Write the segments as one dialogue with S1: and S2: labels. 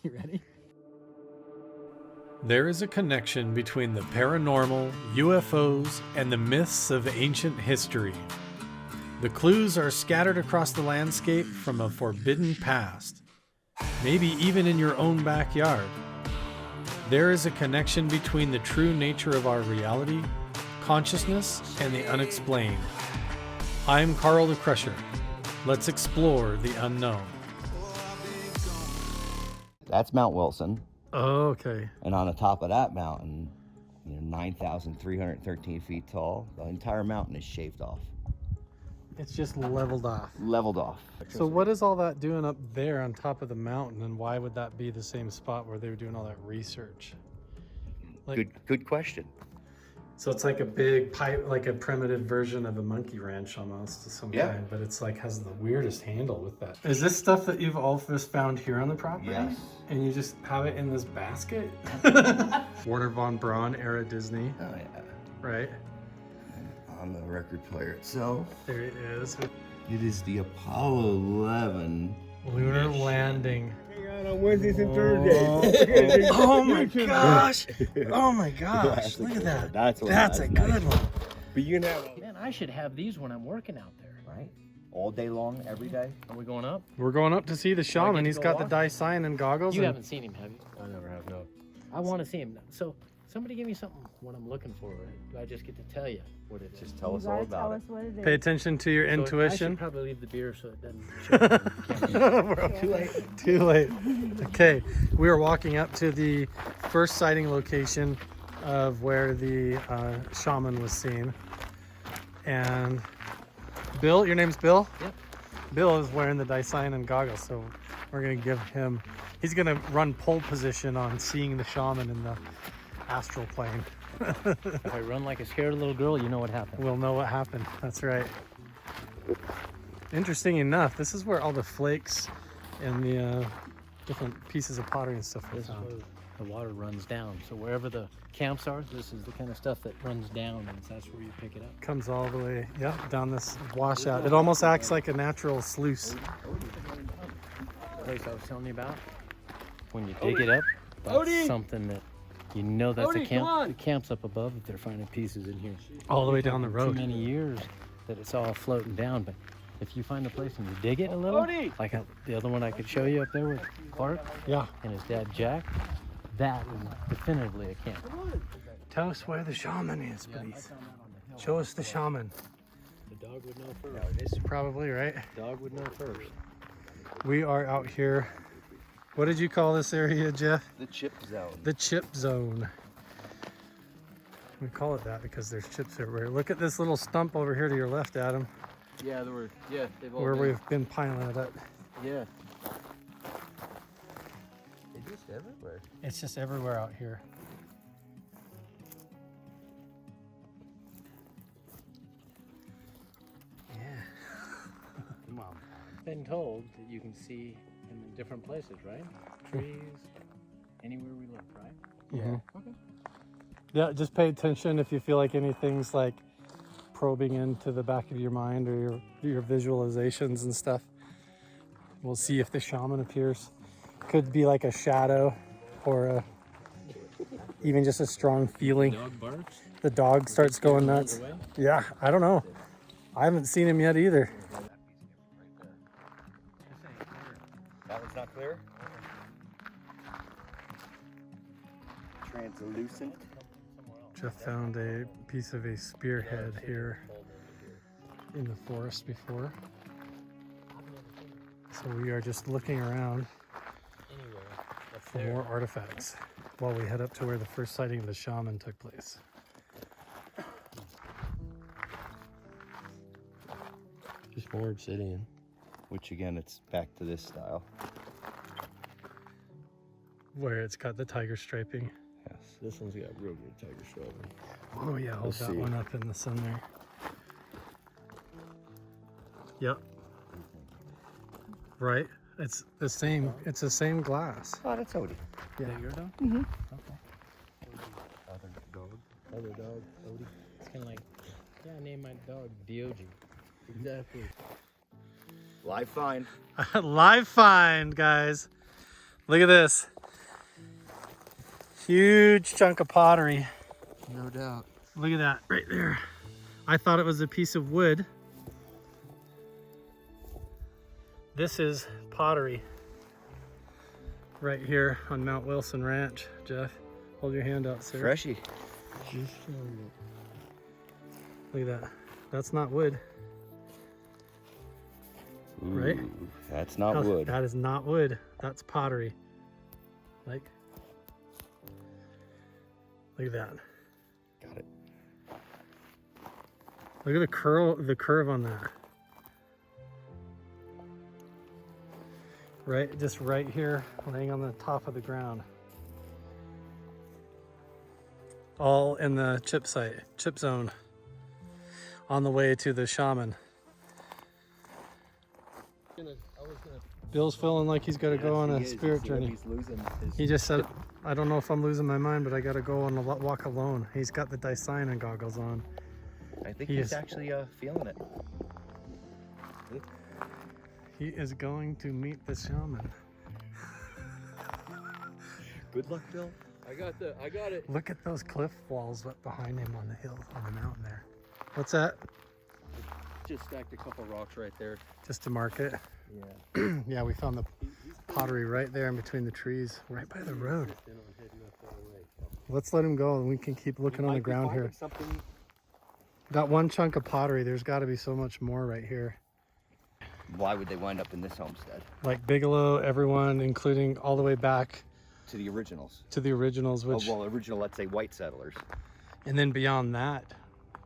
S1: You ready?
S2: There is a connection between the paranormal, UFOs, and the myths of ancient history. The clues are scattered across the landscape from a forbidden past, maybe even in your own backyard. There is a connection between the true nature of our reality, consciousness, and the unexplained. I'm Carl the Crusher. Let's explore the unknown.
S3: That's Mount Wilson.
S2: Oh, okay.
S3: And on the top of that mountain, 9,313 feet tall, the entire mountain is shaved off.
S2: It's just leveled off.
S3: Leveled off.
S2: So what is all that doing up there on top of the mountain, and why would that be the same spot where they were doing all that research?
S3: Good question.
S2: So it's like a big pipe, like a primitive version of a monkey ranch almost of some kind, but it's like has the weirdest handle with that. Is this stuff that you've all just found here on the property?
S3: Yes.
S2: And you just have it in this basket? Warner von Braun era Disney.
S3: Oh yeah.
S2: Right?
S3: On the record player itself,
S2: There it is.
S3: it is the Apollo 11
S2: Lunar landing.
S4: On Wednesdays and Thursdays.
S2: Oh my gosh! Oh my gosh! Look at that.
S3: That's
S2: a good one.
S4: But you know,
S1: Man, I should have these when I'm working out there.
S3: right? All day long, every day.
S1: Are we going up?
S2: We're going up to see the shaman.
S1: to
S2: He's
S1: go
S2: got the
S1: walk?
S2: dye sign and goggles.
S1: You
S2: and
S1: haven't seen him, have you?
S4: I never have, no.
S1: I want to see him. So somebody give me something what I'm looking for. Do I just get to tell you what it is?
S3: Just tell us all about it.
S5: What it is.
S2: Pay attention to your
S1: So I
S2: intuition.
S1: should probably leave the beer so it doesn't show.
S2: Too late. Too late. Okay, we are walking up to the first sighting location of where the shaman was seen. And Bill, your name's Bill?
S1: Yep.
S2: Bill is wearing the Dasein and goggles, so we're gonna give him, he's gonna run pole position on seeing the shaman in the astral plane.
S1: If I run like a scared little girl, you know what happened.
S2: We'll know what happened. That's right. Interesting enough, this is where all the flakes and the different pieces of pottery and stuff are
S1: This is
S2: found.
S1: where the water runs down. So wherever the camps are, this is the kind of stuff that runs down, and that's where you pick it up.
S2: Comes all the way, down this washout. It almost acts like a natural sluice.
S1: The place I was telling you about, when you dig it up, that's something that you know that's a camp. The camp's up above, but they're finding pieces in here.
S2: All the way down the
S1: Too
S2: road.
S1: many years that it's all floating down, but if you find a place and you dig it a little, like the other one I could show you up there with Clark
S2: Yeah.
S1: and his dad Jack, that is definitively a camp.
S2: Tell us where the shaman is, please. Show us the shaman.
S1: The dog would know first.
S2: Probably, right?
S1: Dog would know first.
S2: We are out here. What did you call this area, Jeff?
S3: The chip zone.
S2: The chip zone. We call it that because there's chips everywhere. Look at this little stump over here to your left, Adam,
S1: Yeah, there were. Yeah, they've all
S2: where
S1: been.
S2: we've been piling it up.
S1: Yeah.
S3: It's just everywhere.
S2: It's just everywhere out here. Yeah.
S1: Come on. Been told that you can see him in different places, right? Trees, anywhere we look, right?
S2: Yeah.
S1: Okay.
S2: Yeah, just pay attention if you feel like anything's like probing into the back of your mind or your visualizations and stuff. We'll see if the shaman appears. Could be like a shadow or even just a strong feeling.
S1: Dog barks.
S2: The dog starts going nuts.
S1: Away.
S2: Yeah, I don't know. I haven't seen him yet either.
S3: That one's not clear? Translucent.
S2: Jeff found a piece of a spearhead here in the forest before. So we are just looking around
S1: Anywhere. Up
S2: for
S1: there.
S2: more artifacts while we head up to where the first sighting of the shaman took place.
S3: Just more obsidian. Which again, it's back to this style.
S2: Where it's got the tiger striping.
S3: Yes.
S4: This one's got real good tiger striping.
S2: Oh yeah, hold
S3: Let's
S2: that
S3: see.
S2: one up in the sun there. Yep. Right? It's the same. It's the same glass.
S3: Oh, that's Odie.
S1: Is that your dog?
S3: Mm-hmm.
S1: Okay.
S4: Other dog, Odie.
S1: It's kind of like, yeah, I named my dog Diogi.
S4: Exactly.
S3: Live find.
S2: Live find, guys. Look at this. Huge chunk of pottery.
S3: No doubt.
S2: Look at that right there. I thought it was a piece of wood. This is pottery right here on Mount Wilson Ranch. Jeff, hold your hand out, sir.
S3: Freshy.
S2: Look at that. That's not wood.
S3: Ooh,
S2: right?
S3: That's not wood.
S2: That is not wood. That's pottery. Like, look at that.
S3: Got it.
S2: Look at the curve on that. Right, just right here, laying on the top of the ground. All in the chip zone, on the way to the shaman. Bill's feeling like he's got to go on a spirit journey. He just said, I don't know if I'm losing my mind, but I got to go on a walk alone. He's got the Dyson goggles on.
S3: I think he's actually feeling it.
S2: He is going to meet the shaman.
S3: Good luck, Bill.
S4: I got it.
S2: Look at those cliff walls up behind him on the hill, on the mountain there. What's that?
S4: Just stacked a couple rocks right there.
S2: Just to mark it.
S4: Yeah.
S2: Yeah, we found the pottery right there in between the trees, right by the road. Let's let him go and we can keep looking on the ground here. That one chunk of pottery, there's got to be so much more right here.
S3: Why would they wind up in this homestead?
S2: Like Bigelow, everyone, including all the way back
S3: To the originals.
S2: to the originals, which,
S3: Oh, well, original, let's say white settlers.
S2: and then beyond that,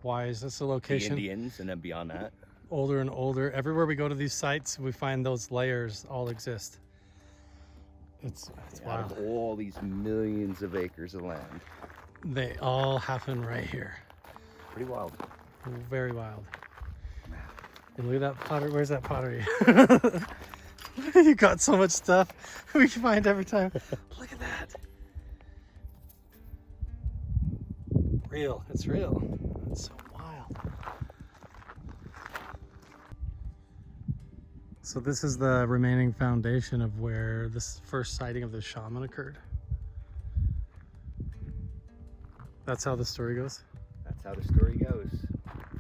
S2: why is this a
S3: The
S2: location?
S3: Indians, and then beyond that.
S2: Older and older. Everywhere we go to these sites, we find those layers all exist. It's
S3: Out
S2: wild.
S3: of all these millions of acres of land.
S2: They all happen right here.
S3: Pretty wild.
S2: Very wild. And look at that pottery. Where's that pottery? You got so much stuff we can find every time. Look at that. Real. It's real. It's so wild. So this is the remaining foundation of where this first sighting of the shaman occurred. That's how the story goes.
S3: That's how the story goes.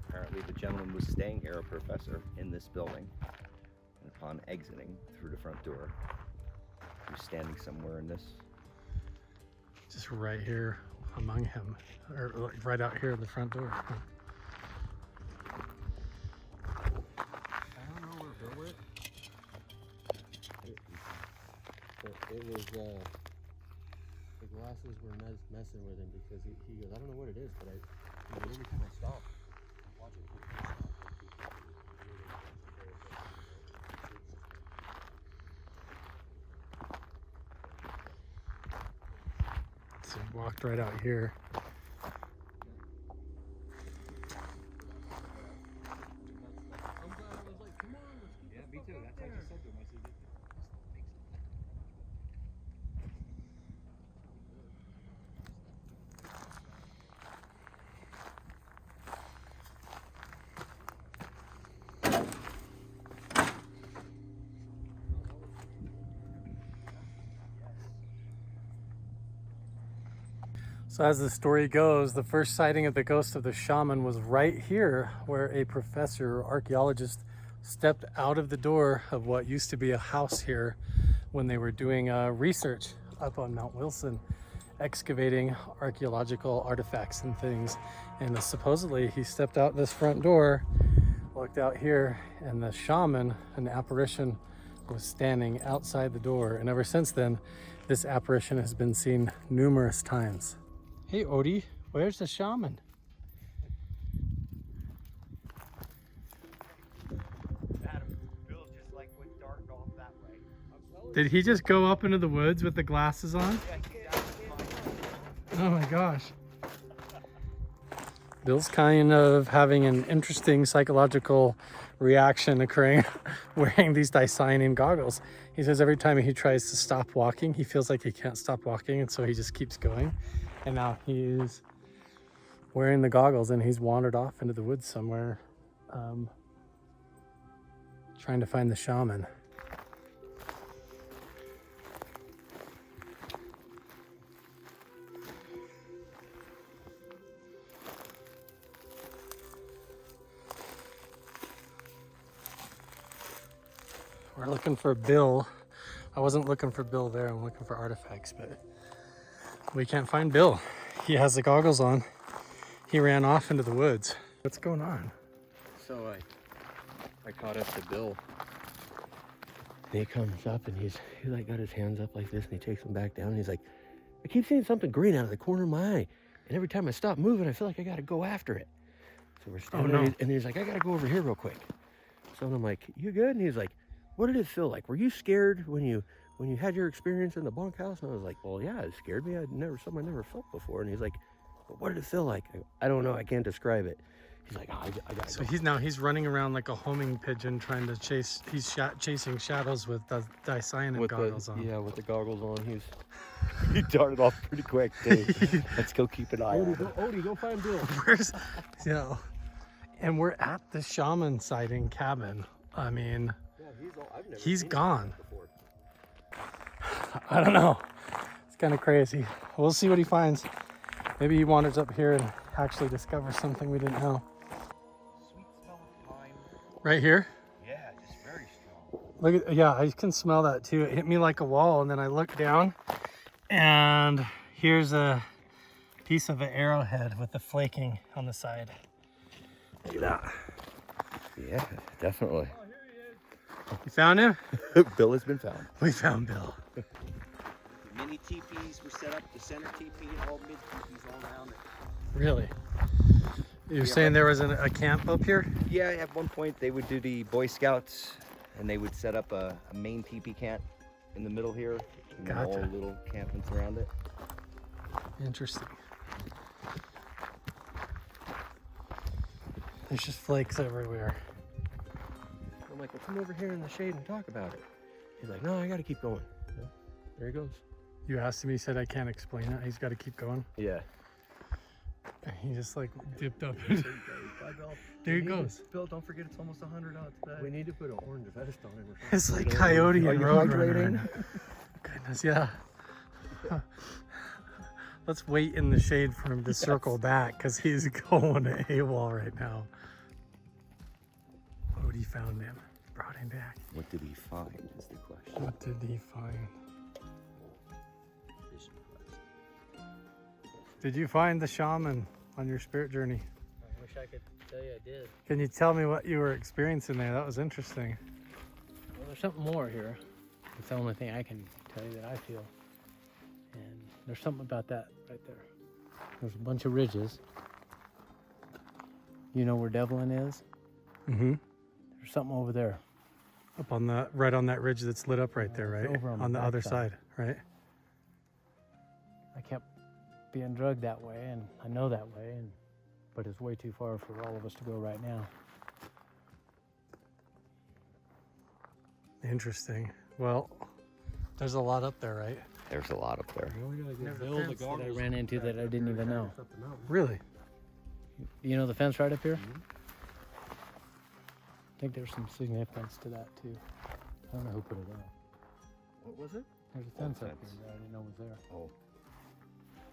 S3: Apparently the gentleman was staying here, a professor, in this building. And upon exiting through the front door, he was standing somewhere in this.
S2: Just right here among him, or like right out here at the front door.
S4: I don't know where Bill went. It was, the glasses were messing with him because he goes, I don't know what it is, but every time I stop, I'm watching people stop.
S2: So he walked right out here. So as the story goes, the first sighting of the ghost of the shaman was right here, where a professor or archaeologist stepped out of the door of what used to be a house here when they were doing research up on Mount Wilson, excavating archaeological artifacts and things. And supposedly he stepped out this front door, looked out here, and the shaman, an apparition, was standing outside the door. And ever since then, this apparition has been seen numerous times. Hey Odie, where's the shaman?
S3: Bill just like went dark off that way.
S2: Did he just go up into the woods with the glasses on? Oh my gosh. Bill's kind of having an interesting psychological reaction occurring wearing these Dyson goggles. He says every time he tries to stop walking, he feels like he can't stop walking, and so he just keeps going. And now he's wearing the goggles and he's wandered off into the woods somewhere, trying to find the shaman. We're looking for Bill. I wasn't looking for Bill there. I'm looking for artifacts, but we can't find Bill. He has the goggles on. He ran off into the woods. What's going on?
S4: So I caught up to Bill.
S1: And he comes up and he's like got his hands up like this and he takes them back down and he's like, I keep seeing something green out of the corner of my eye. And every time I stop moving, I feel like I got to go after it. So we're standing there and he's like, I got to go over here real quick. So I'm like, you good? And he's like, what did it feel like? Were you scared when you had your experience in the bunkhouse? And I was like, well, yeah, it scared me. Something I never felt before. And he's like, well, what did it feel like? I don't know. I can't describe it. He's like, oh, I got it.
S2: So he's running around like a homing pigeon trying to chase. He's chasing shadows with the dicyanide goggles on.
S1: Yeah, with the goggles on. He darted off pretty quick too. Let's go keep an eye on him.
S4: Odie, go find Bill.
S2: And we're at the shaman sighting cabin. I mean, he's gone. I don't know. It's kind of crazy. We'll see what he finds. Maybe he wanders up here and actually discovers something we didn't know.
S3: Sweet smell of pine.
S2: Right here?
S3: Yeah, just very strong.
S2: Look at, yeah, I can smell that too. It hit me like a wall, and then I looked down, and here's a piece of an arrowhead with the flaking on the side. Look at that.
S3: Yeah, definitely.
S2: You found him?
S3: Bill has been found.
S2: We found Bill.
S5: The mini teepees were set up, the center teepee and all mid teepees all around it.
S2: Really? You're saying there was a camp up here?
S3: Yeah, at one point they would do the Boy Scouts, and they would set up a main teepee camp in the middle here, and
S2: Gotcha.
S3: all little campments around it.
S2: Interesting. There's just flakes everywhere.
S1: I'm like, well, come over here in the shade and talk about it. He's like, no, I got to keep going. Yeah, there he goes.
S2: You asked him, he said, I can't explain it. He's got to keep going.
S1: Yeah.
S2: He just like dipped up. There he goes.
S3: Bill, don't forget it's almost 100 out today.
S4: We need to put an orange vest on him or something.
S2: It's like Coyote
S3: Are
S2: and
S3: you
S2: Roadrunner.
S3: hydrating?
S2: Right now. Goodness, yeah. Let's wait in the shade for him to circle back because he's going to AWOL right now. Odie found him, brought him back.
S3: What did he find is the question.
S2: What did he find? Did you find the shaman on your spirit journey?
S1: I wish I could tell you I did.
S2: Can you tell me what you were experiencing there? That was interesting.
S1: Well, there's something more here. It's the only thing I can tell you that I feel. And there's something about that right there. There's a bunch of ridges. You know where Devlin is?
S2: Mm-hmm.
S1: There's something over there.
S2: Up on the, right on that ridge that's lit up right there, right?
S1: Over on the
S2: the other
S1: backside.
S2: side, right?
S1: I kept being drugged that way, and I know that way, but it's way too far for all of us to go right now.
S2: Interesting. Well, there's a lot up there, right?
S3: There's a lot up there.
S4: We gotta get
S2: Never
S4: Bill the
S2: fence that
S1: That I
S4: goggles.
S1: ran into that I didn't even know.
S4: Up the mountain.
S2: Really?
S1: You know the fence right up here? I think there's some significance to that too. I don't know who put it up.
S3: What was it?
S1: There's a fence up
S3: fence.
S1: here that I didn't know was there.
S3: Oh.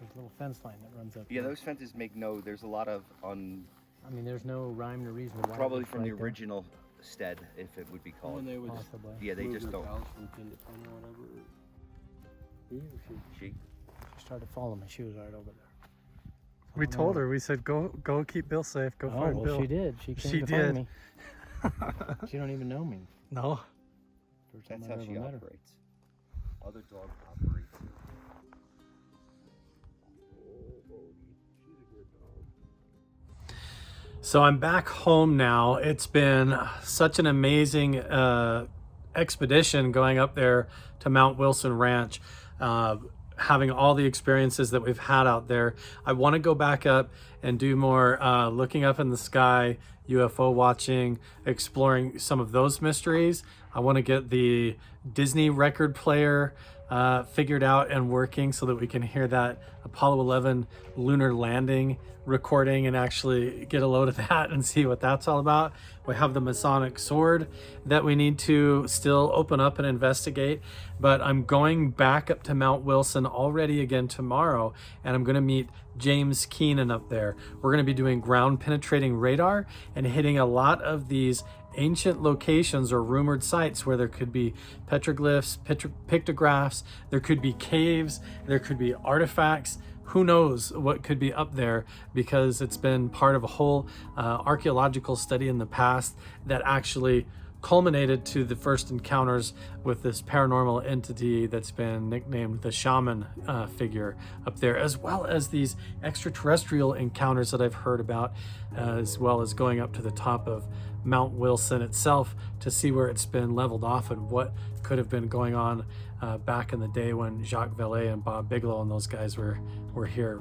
S1: There's a little fence line that runs up
S3: Yeah,
S1: here.
S3: those fences make no, there's a lot of on,
S1: I mean, there's no rhyme or reason why.
S3: probably
S1: it's
S3: from the
S1: right there.
S3: original stead, if it would be called.
S4: When they would
S1: Possibly.
S3: Yeah, they
S4: move
S3: just
S4: their
S3: don't.
S4: cows from pin to pin or whatever. He or she?
S3: She?
S1: She started following me. She was right over there.
S2: We told her, we said, go keep Bill safe, go
S1: Oh,
S2: find
S1: well,
S2: Bill.
S1: she did. She came
S2: She
S1: to
S2: did.
S1: find me. She don't even know me.
S2: No?
S1: First time
S3: That's
S1: I
S3: how
S1: ever
S3: she
S1: met her.
S3: operates. Other dogs operate too.
S2: So I'm back home now. It's been such an amazing expedition going up there to Mount Wilson Ranch, having all the experiences that we've had out there. I want to go back up and do more looking up in the sky, UFO watching, exploring some of those mysteries. I want to get the Disney record player figured out and working so that we can hear that Apollo 11 lunar landing recording and actually get a load of that and see what that's all about. We have the Masonic sword that we need to still open up and investigate, but I'm going back up to Mount Wilson already again tomorrow, and I'm going to meet James Keenan up there. We're going to be doing ground penetrating radar and hitting a lot of these ancient locations or rumored sites where there could be petroglyphs, pictographs, there could be caves, there could be artifacts. Who knows what could be up there, because it's been part of a whole archaeological study in the past that actually culminated to the first encounters with this paranormal entity that's been nicknamed the shaman figure up there, as well as these extraterrestrial encounters that I've heard about, as well as going up to the top of Mount Wilson itself to see where it's been leveled off and what could have been going on back in the day when Jacques Vallée and Bob Bigelow and those guys were here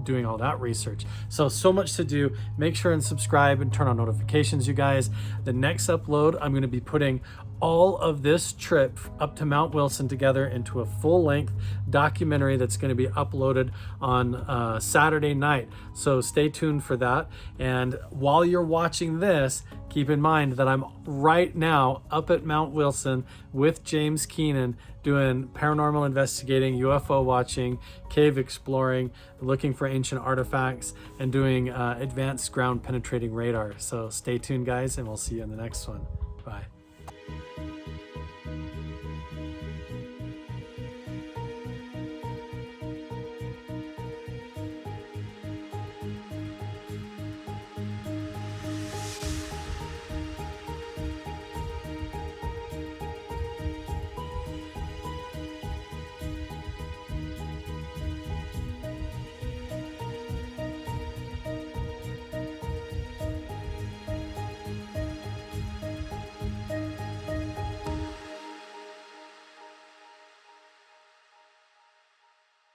S2: doing all that research. So much to do. Make sure and subscribe and turn on notifications, you guys. The next upload, I'm going to be putting all of this trip up to Mount Wilson together into a full-length documentary that's going to be uploaded on Saturday night. So stay tuned for that. And while you're watching this, keep in mind that I'm right now up at Mount Wilson with James Keenan doing paranormal investigating, UFO watching, cave exploring, looking for ancient artifacts, and doing advanced ground penetrating radar. So stay tuned, guys, and we'll see you in the next one. Bye.